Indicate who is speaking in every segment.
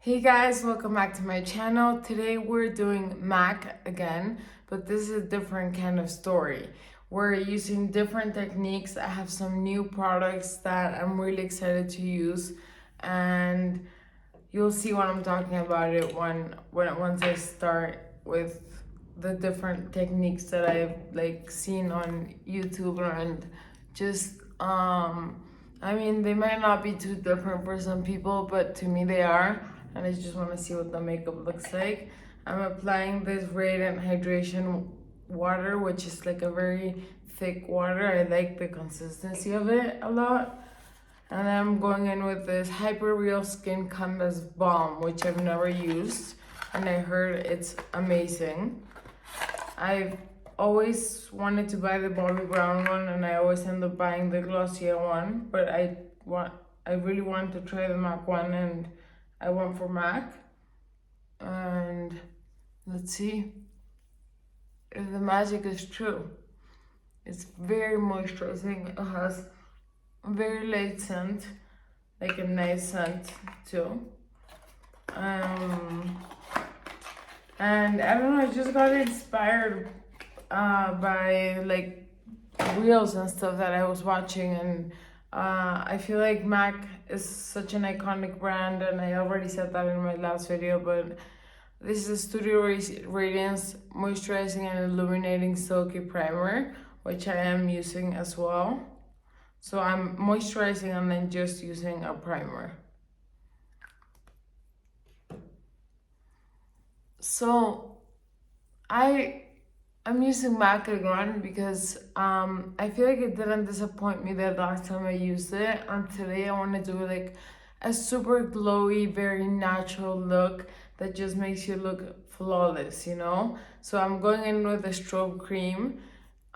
Speaker 1: Hey guys, welcome back to my channel. Today we're doing MAC again, but this is a different kind of story. We're using different techniques. I have some new products that I'm really excited to use, and you'll see what I'm talking about it once I start with the different techniques that I've seen on YouTube and just I mean, they might not be too different for some people, but to me they are, and I just want to see what the makeup looks like. I'm applying this Radiant Hydration water, which is like a very thick water. I like the consistency of it a lot. And I'm going in with this Hyper Real Skin Canvas Balm, which I've never used, and I heard it's amazing. I've always wanted to buy the Bobbi Brown one, and I always end up buying the Glossier one, but I really wanted to try the MAC one, and I went for MAC. And let's see if the magic is true. It's very moisturizing. It has a very light scent, like a nice scent too. And I don't know, I just got inspired by like reels and stuff that I was watching, and I feel like MAC is such an iconic brand, and I already said that in my last video, but this is a Studio Radiance Moisturizing and Illuminating Silky Primer, which I am using as well. So I'm moisturizing and then just using a primer. So I'm using MAC again because I feel like it didn't disappoint me the last time I used it, and today I want to do like a super glowy, very natural look that just makes you look flawless, you know? So I'm going in with a strobe cream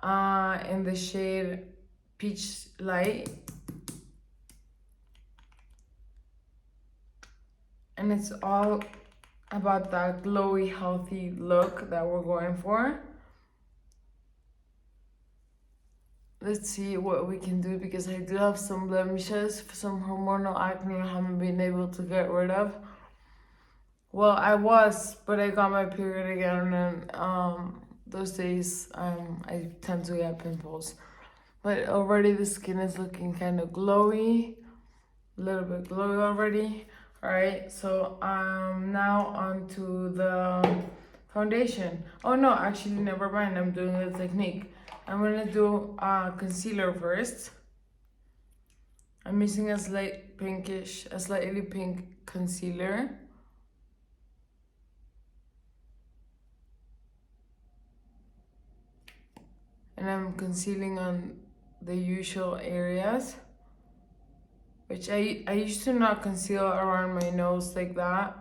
Speaker 1: in the shade Peach Light. And it's all about that glowy, healthy look that we're going for. Let's see what we can do, because I do have some blemishes, some hormonal acne I haven't been able to get rid of. Well, I was, but I got my period again, and those days I tend to get pimples. But already the skin is looking kind of glowy, a little bit glowy already. All right, so now on to the foundation. Oh no, actually never mind, I'm doing the technique. I'm gonna do concealer first. I'm using a slightly pink concealer. And I'm concealing on the usual areas, which I used to not conceal around my nose like that,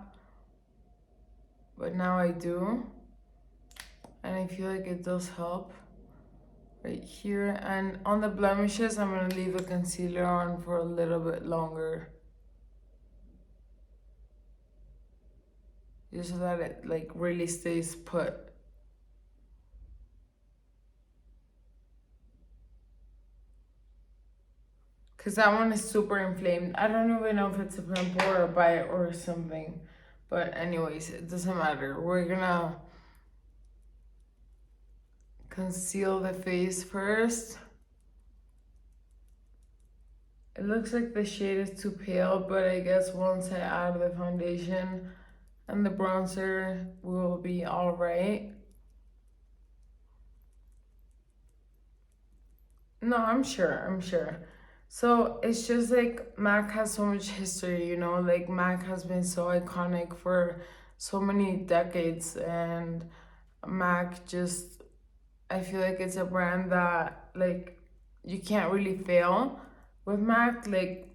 Speaker 1: but now I do, and I feel like it does help right here. And on the blemishes, I'm gonna leave the concealer on for a little bit longer, just so that it like really stays put. Cause that one is super inflamed. I don't even know if it's a pimple or a bite or something, but anyways, it doesn't matter. We're gonna conceal the face first. It looks like the shade is too pale, but I guess once I add the foundation and the bronzer, we will be all right. No, I'm sure. So it's just like MAC has so much history, you know, like MAC has been so iconic for so many decades, and MAC just, I feel like it's a brand that like you can't really fail with MAC. Like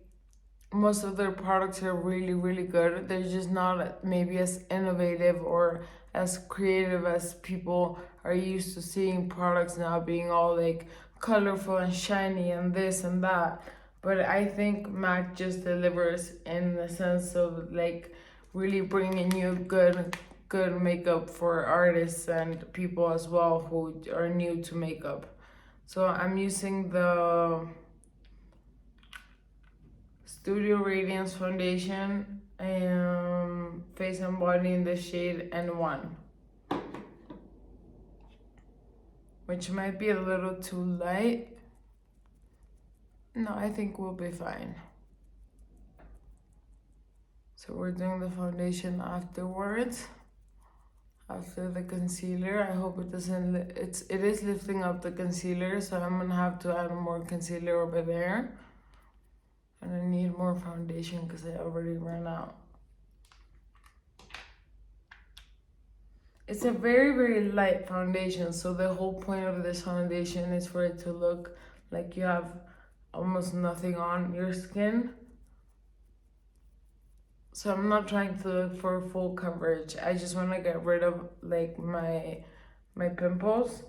Speaker 1: most of their products are really, really good. They're just not maybe as innovative or as creative as people are used to seeing products now being all like colorful and shiny and this and that. But I think MAC just delivers in the sense of like really bringing you good makeup for artists and people as well who are new to makeup. So I'm using the Studio Radiance foundation, Face and Body in the shade N1, which might be a little too light. No, I think we'll be fine. So we're doing the foundation afterwards, after the concealer. I hope it doesn't, it is lifting up the concealer, so I'm gonna have to add more concealer over there. And I need more foundation because I already ran out. It's a very, very light foundation, so the whole point of this foundation is for it to look like you have almost nothing on your skin. So I'm not trying to look for full coverage. I just want to get rid of like my pimples,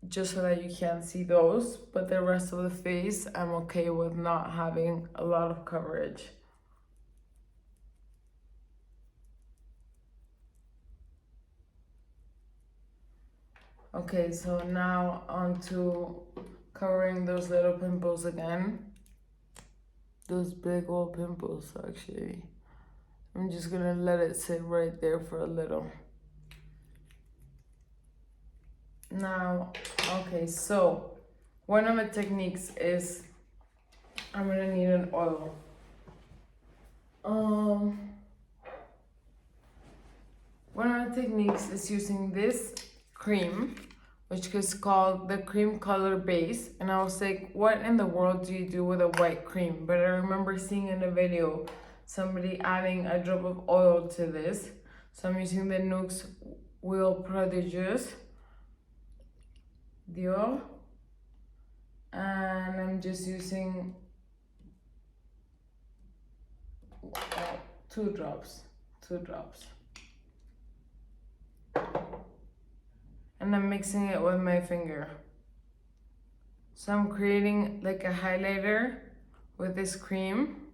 Speaker 1: just so that you can't see those. But the rest of the face, I'm okay with not having a lot of coverage. Okay, so now on to covering those little pimples again. Those big old pimples, actually. I'm just gonna let it sit right there for a little. Now, okay, so one of the techniques is I'm gonna need an oil. One of the techniques is using this cream, which is called the cream color base. And I was like, what in the world do you do with a white cream? But I remember seeing in a video somebody adding a drop of oil to this. So I'm using the NYX Wheel Prodigious Dio. And I'm just using 2 drops. And I'm mixing it with my finger. So I'm creating like a highlighter with this cream,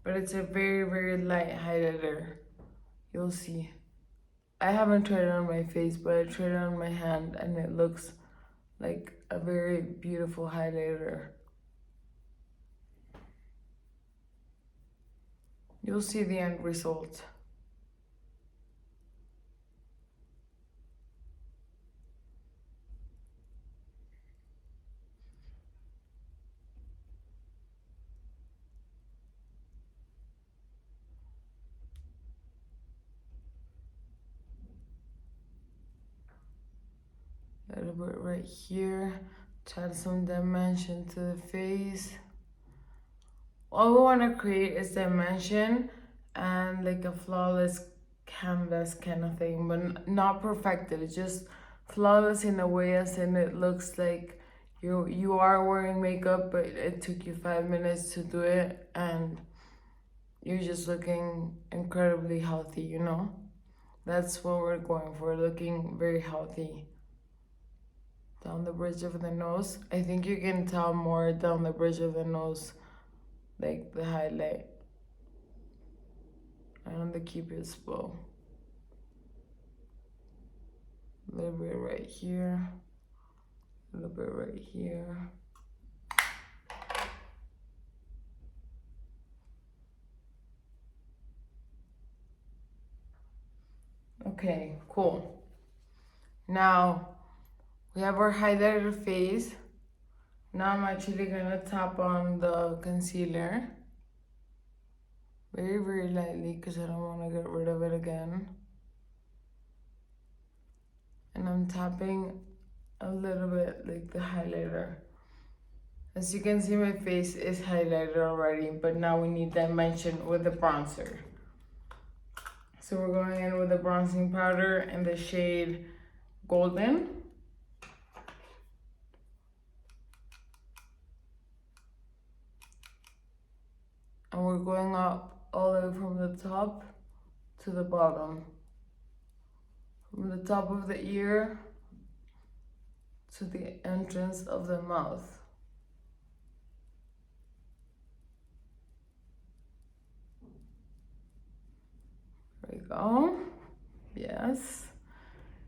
Speaker 1: but it's a very, very light highlighter. You'll see. I haven't tried it on my face, but I tried it on my hand and it looks like a very beautiful highlighter. You'll see the end result. A little bit right here to add some dimension to the face. All we want to create is dimension and like a flawless canvas kind of thing, but not perfected. It's just flawless in a way as in it looks like you are wearing makeup, but it took you 5 minutes to do it and you're just looking incredibly healthy, you know? That's what we're going for, looking very healthy. Down the bridge of the nose. I think you can tell more down the bridge of the nose, like the highlight. And on the cupid's bow. A little bit right here. A little bit right here. Okay, cool. Now, we have our highlighted face. Now I'm actually gonna tap on the concealer. Very, very lightly because I don't wanna get rid of it again. And I'm tapping a little bit like the highlighter. As you can see, my face is highlighted already, but now we need dimension with the bronzer. So we're going in with the bronzing powder in the shade Golden. And we're going up all the way from the top to the bottom. From the top of the ear to the entrance of the mouth. There we go. Yes.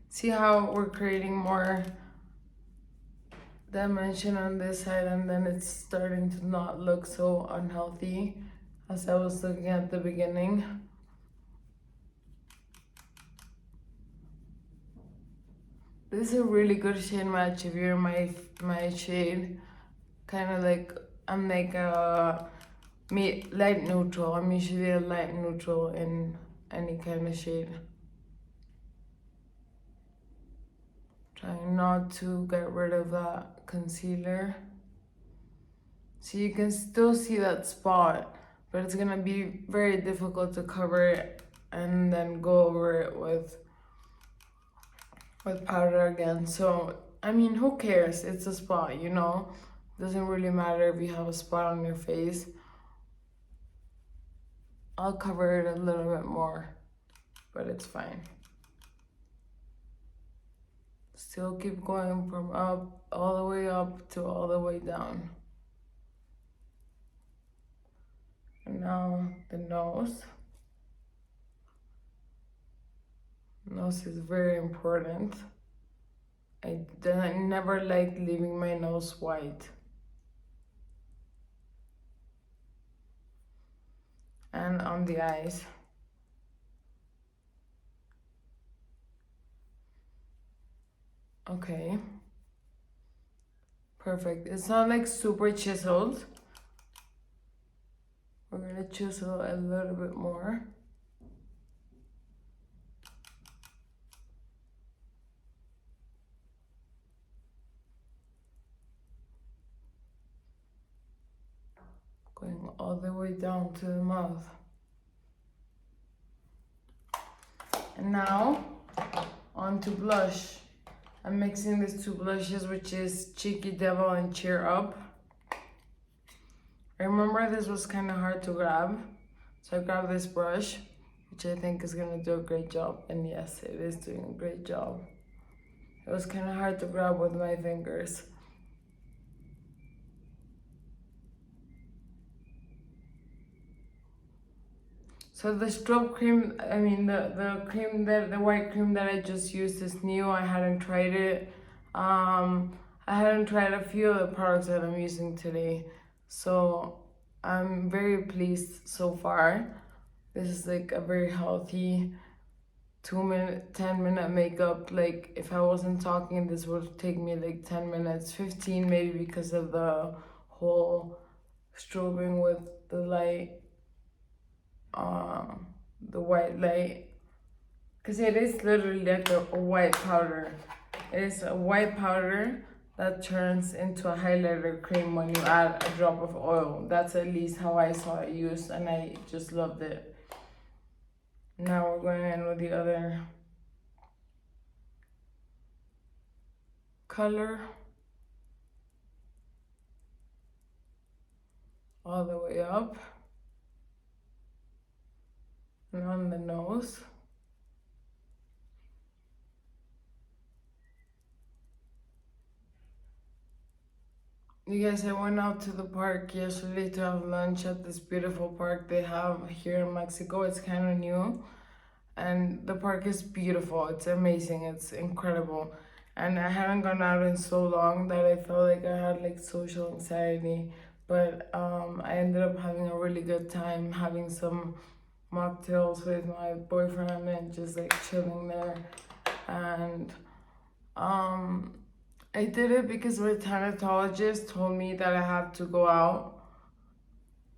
Speaker 1: See how we're creating more dimension on this side and then it's starting to not look so unhealthy as I was looking at the beginning. This is a really good shade match if you're my shade. Kind of like, I'm like a light neutral. I'm usually a light neutral in any kind of shade. Trying not to get rid of that concealer. So you can still see that spot, but it's gonna be very difficult to cover it and then go over it with powder again. So, I mean, who cares? It's a spot, you know? Doesn't really matter if you have a spot on your face. I'll cover it a little bit more, but it's fine. Still keep going from up, all the way up to all the way down. And now the nose. Nose is very important. I never like leaving my nose white. And on the eyes. Okay. Perfect. It's not like super chiseled. We're gonna chisel a little bit more. Going all the way down to the mouth. And now, on to blush. I'm mixing these two blushes, which is Cheeky Devil and Cheer Up. I remember this was kind of hard to grab, so I grabbed this brush, which I think is gonna do a great job. And yes, it is doing a great job. It was kind of hard to grab with my fingers. So the strobe cream, I mean the white cream that I just used is new. I hadn't tried it. I hadn't tried a few of the products that I'm using today. So I'm very pleased so far. This is like a very healthy 2-minute, 10-minute makeup. Like if I wasn't talking, this would take me like 10 minutes, 15 maybe, because of the whole strobing with the light. The white light, because it is literally like a white powder. It is a white powder that turns into a highlighter cream when you add a drop of oil. That's at least how I saw it used, and I just loved it. Now we're going in with the other color all the way up and on the nose. You guys, I went out to the park yesterday to have lunch at this beautiful park they have here in Mexico. It's kind of new, and the park is beautiful. It's amazing. It's incredible. And I haven't gone out in so long that I felt like I had like social anxiety. But I ended up having a really good time, having some mocktails with my boyfriend and just like chilling there. And I did it because my thanatologist told me that I have to go out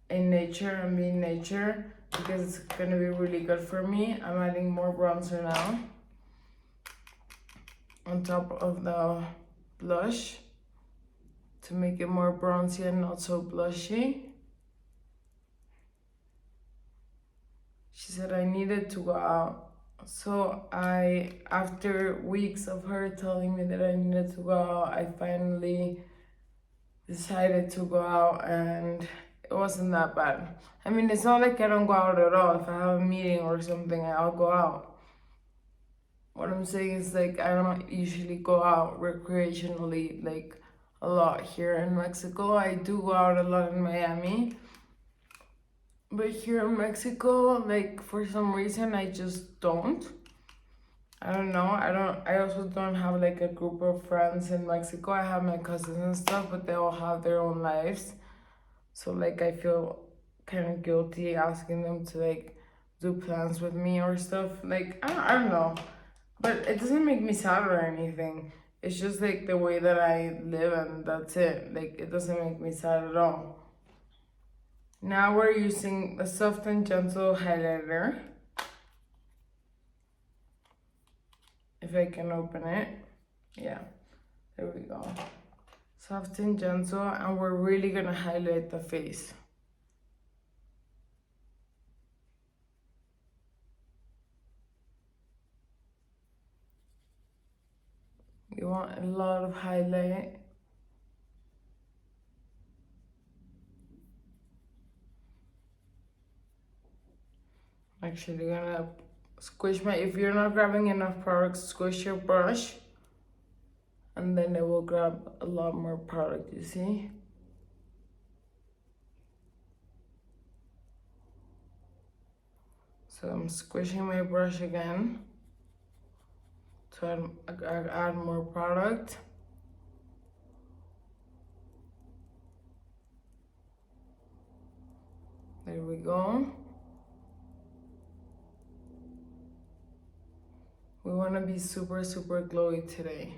Speaker 1: in nature and be in nature because it's gonna be really good for me. I'm adding more bronzer now on top of the blush to make it more bronzy and not so blushy. She said I needed to go out. So after weeks of her telling me that I needed to go out, I finally decided to go out, and it wasn't that bad. I mean, it's not like I don't go out at all. If I have a meeting or something, I'll go out. What I'm saying is, like, I don't usually go out recreationally, like, a lot here in Mexico. I do go out a lot in Miami. But here in Mexico, like, for some reason, I just don't. I don't know. I also don't have like a group of friends in Mexico. I have my cousins and stuff, but they all have their own lives. So like I feel kind of guilty asking them to like do plans with me or stuff. Like I don't know. But it doesn't make me sad or anything. It's just like the way that I live, and that's it. Like, it doesn't make me sad at all. Now we're using a soft and gentle highlighter. If I can open it. Yeah, there we go. Soft and gentle, and we're really gonna highlight the face. We want a lot of highlight. Actually gonna squish my, if you're not grabbing enough product, squish your brush, and then it will grab a lot more product, you see? So I'm squishing my brush again to add more product. There we go. We want to be super, super glowy today.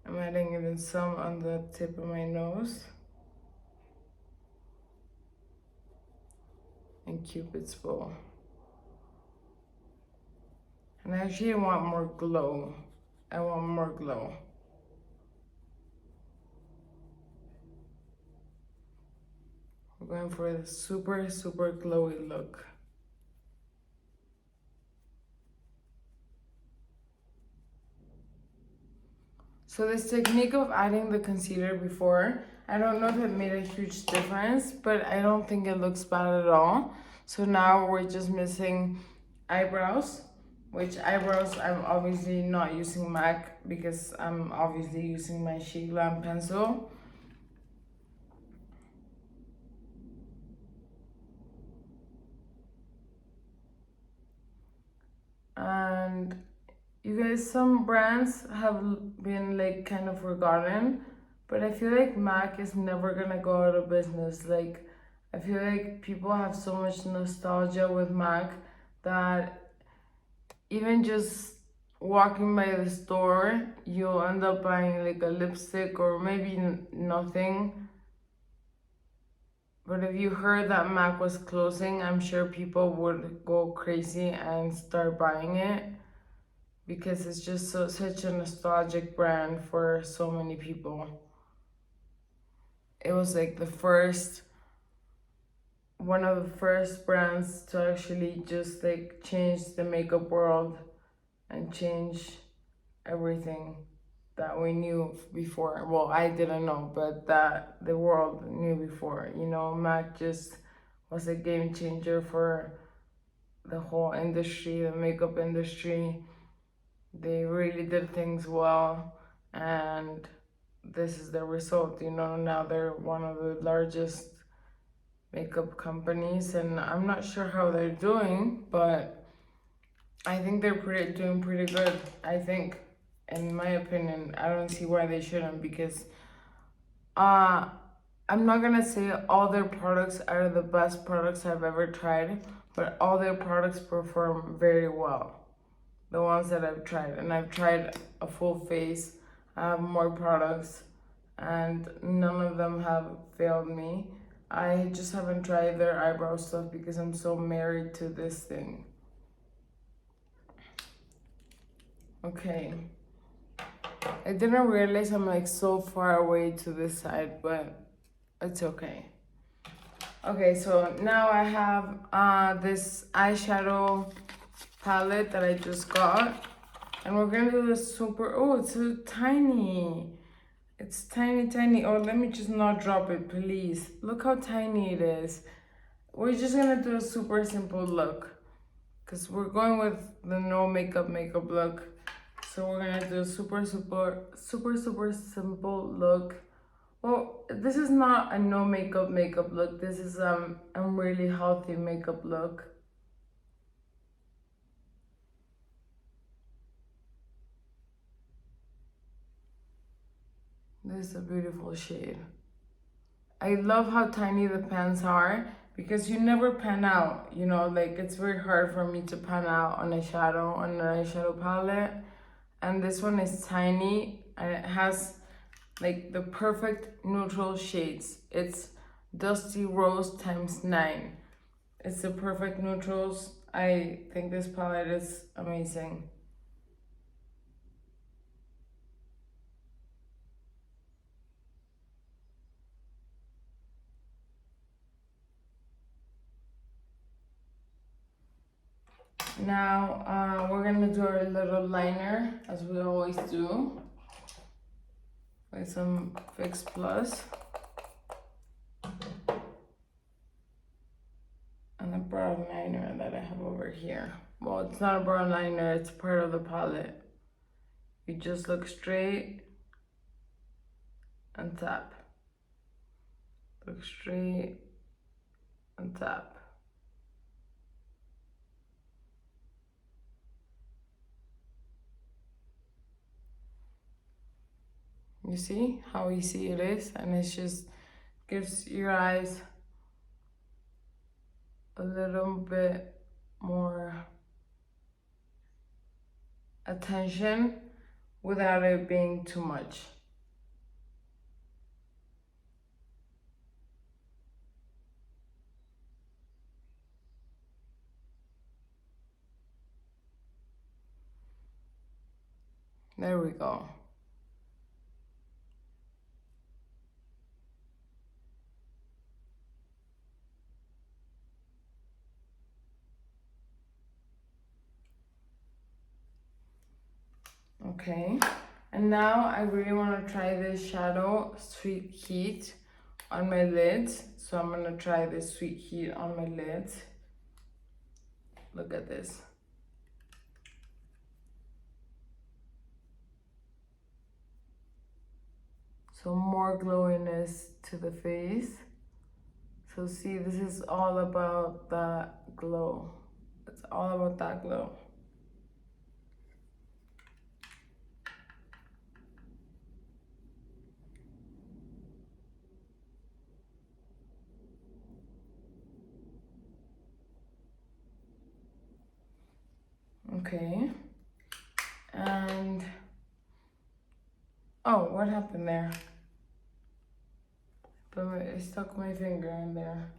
Speaker 1: I'm adding even some on the tip of my nose. And Cupid's bow. And actually I want more glow. I want more glow. We're going for the super, super glowy look. So this technique of adding the concealer before, I don't know if it made a huge difference, but I don't think it looks bad at all. So now we're just missing eyebrows, which eyebrows I'm obviously not using MAC because I'm obviously using my Sheet Glam pencil. And you guys, some brands have been like kind of forgotten, but I feel like MAC is never gonna go out of business. Like, I feel like people have so much nostalgia with MAC that even just walking by the store, you'll end up buying like a lipstick or maybe nothing. But if you heard that MAC was closing, I'm sure people would go crazy and start buying it, because it's just such a nostalgic brand for so many people. It was like one of the first brands to actually just like change the makeup world and change everything that we knew before. Well, I didn't know, but that the world knew before. You know, MAC just was a game changer for the whole industry, the makeup industry. They really did things well, and this is the result. You know, now they're one of the largest makeup companies, and I'm not sure how they're doing, but I think they're doing pretty good. I think, in my opinion, I don't see why they shouldn't, because I'm not gonna say all their products are the best products I've ever tried, but all their products perform very well. The ones that I've tried, and I've tried a full face. I have more products, and none of them have failed me. I just haven't tried their eyebrow stuff because I'm so married to this thing. Okay. I didn't realize I'm like so far away to this side, but it's okay. Okay, so now I have this eyeshadow palette that I just got, and we're gonna do this super, oh, it's so tiny. It's tiny, tiny. Oh, let me just not drop it, please. Look how tiny it is. We're just gonna do a super simple look, because we're going with the no makeup look. So we're gonna do a super simple look. Well, this is not a no makeup look. This is a really healthy makeup look. This is a beautiful shade. I love how tiny the pans are, because you never pan out, you know, like it's very hard for me to pan out on a shadow, on an eyeshadow palette. And this one is tiny and it has like the perfect neutral shades. It's Dusty Rose times 9. It's the perfect neutrals. I think this palette is amazing. Now we're gonna do our little liner as we always do with some Fix Plus and a brown liner that I have over here. Well, it's not a brown liner, it's part of the palette. You just look straight and tap. Look straight and tap. You see how easy it is? And it just gives your eyes a little bit more attention without it being too much. There we go. Okay, and now I really want to try this shadow Sweet Heat on my lids. So I'm gonna try this Sweet Heat on my lids. Look at this. So more glowiness to the face. So see, this is all about that glow. It's all about that glow. Okay. And, oh, what happened there? But I stuck my finger in there.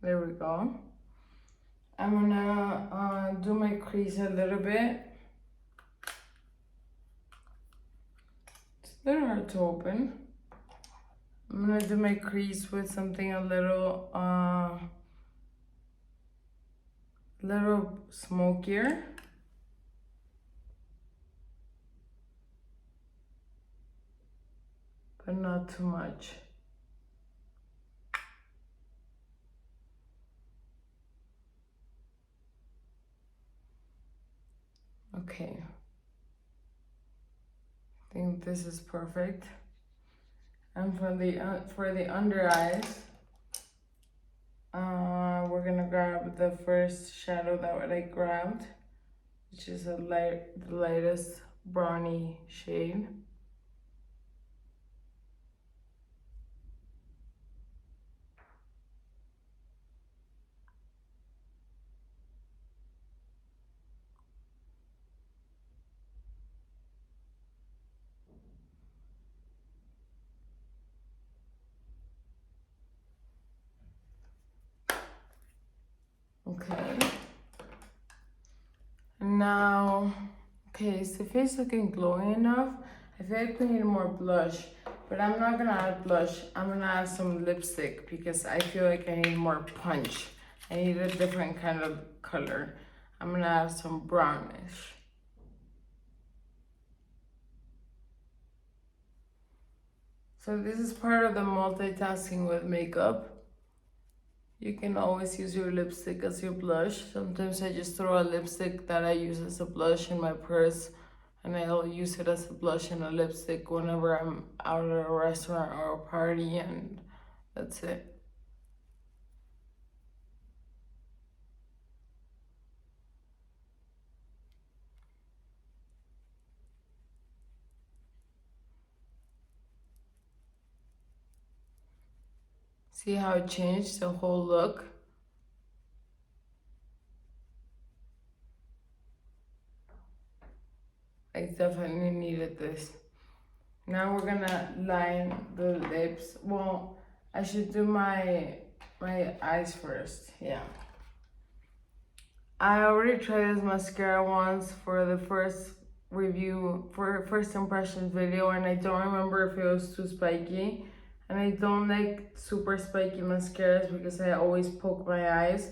Speaker 1: There we go. I'm gonna do my crease a little bit. It's a little hard to open. I'm gonna do my crease with something a little smokier. But not too much. Okay. I think this is perfect. And for the under eyes, we're gonna grab the first shadow that I grabbed, which is the lightest brownie shade. Okay. Now, okay, is the face looking glowing enough? I feel like we need more blush, but I'm not gonna add blush. I'm gonna add some lipstick because I feel like I need more punch. I need a different kind of color. I'm gonna add some brownish. So this is part of the multitasking with makeup. You can always use your lipstick as your blush. Sometimes I just throw a lipstick that I use as a blush in my purse, and I'll use it as a blush and a lipstick whenever I'm out at a restaurant or a party, and that's it. See how it changed the whole look? I definitely needed this. Now we're gonna line the lips. Well, I should do my eyes first. Yeah. I already tried this mascara once for the first review, for first impressions video, and I don't remember if it was too spiky. And I don't like super spiky mascaras because I always poke my eyes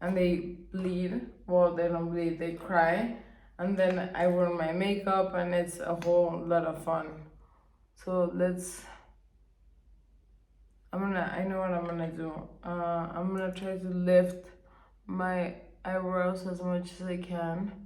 Speaker 1: and they bleed. Well, they don't bleed, they cry. And then I wear my makeup and it's a whole lot of fun. So I know what I'm gonna do. I'm gonna try to lift my eyebrows as much as I can.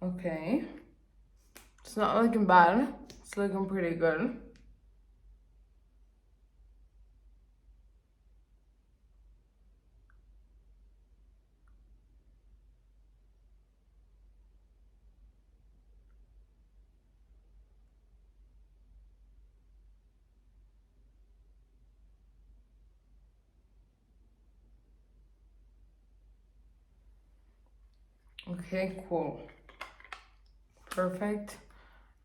Speaker 1: Okay. It's not looking bad. It's looking pretty good. Okay, cool. Perfect.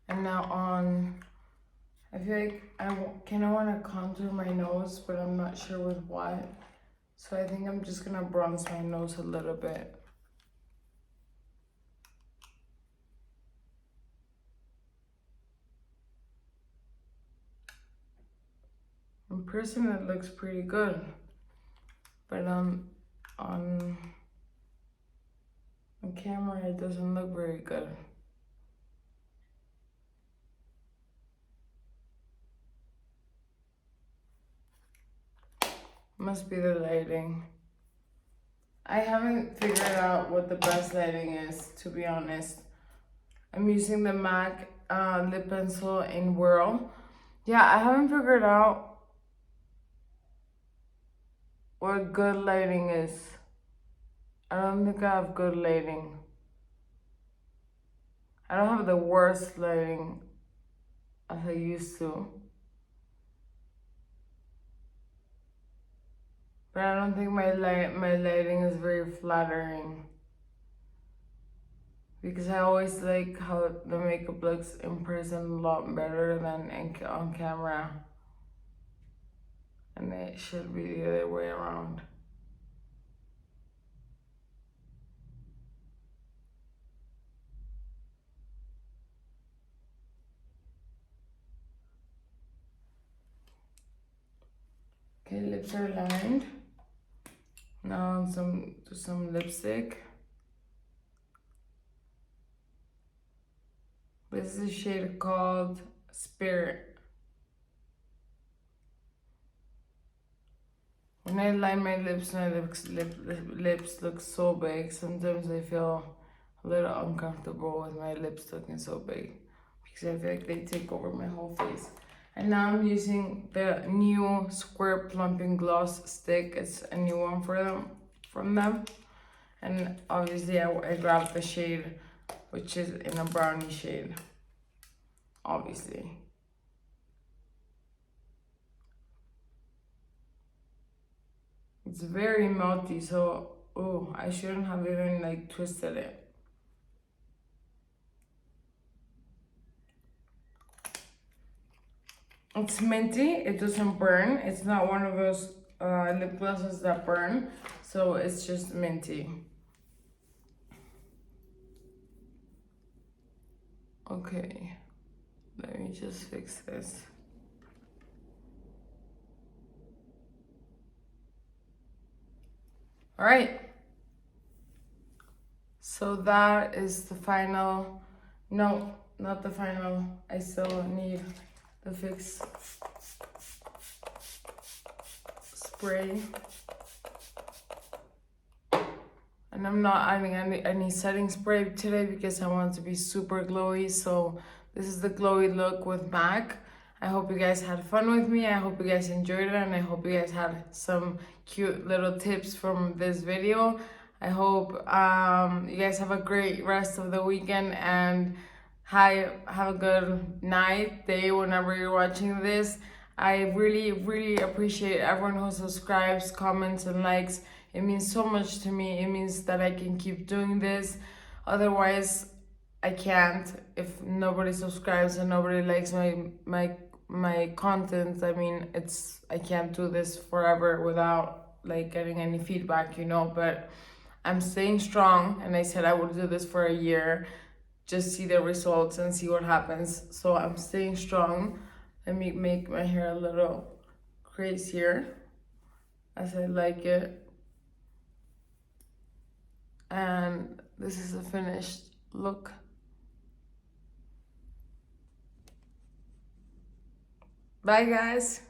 Speaker 1: And now I feel like I want to contour my nose, but I'm not sure with what. So I think I'm just gonna bronze my nose a little bit. In person it looks pretty good, but on camera it doesn't look very good. Must be the lighting. I haven't figured out what the best lighting is, to be honest. I'm using the MAC lip pencil in Whirl. Yeah, I haven't figured out what good lighting is. I don't think I have good lighting. I don't have the worst lighting as I used to. But I don't think my lighting is very flattering. Because I always like how the makeup looks in person a lot better than on camera. And it should be the other way around. Okay, lips are lined. Now some lipstick. This is a shade called Spirit. When I line my lips, my lips look so big. Sometimes I feel a little uncomfortable with my lips looking so big because I feel like they take over my whole face. And now I'm using the new Square Plumping Gloss Stick. It's a new one from them. And obviously I grabbed the shade, which is in a brownie shade, obviously. It's very melty, so, oh, I shouldn't have even like twisted it. It's minty, it doesn't burn. It's not one of those lip glosses that burn, so it's just minty. Okay, let me just fix this. All right, so that is the final. No, not the final. I still need the fix spray. And I'm not adding any setting spray today because I want it to be super glowy. So this is the glowy look with MAC. I hope you guys had fun with me. I hope you guys enjoyed it, and I hope you guys had some cute little tips from this video. I hope you guys have a great rest of the weekend, and have a good night, day, whenever you're watching this. I really, really appreciate everyone who subscribes, comments, and likes. It means so much to me. It means that I can keep doing this. Otherwise, I can't. If nobody subscribes and nobody likes my content, I mean, I can't do this forever without like getting any feedback, but I'm staying strong, and I said I would do this for a year, just see the results and see what happens. So I'm staying strong. Let me make my hair a little crazier as I like it. And this is the finished look. Bye guys.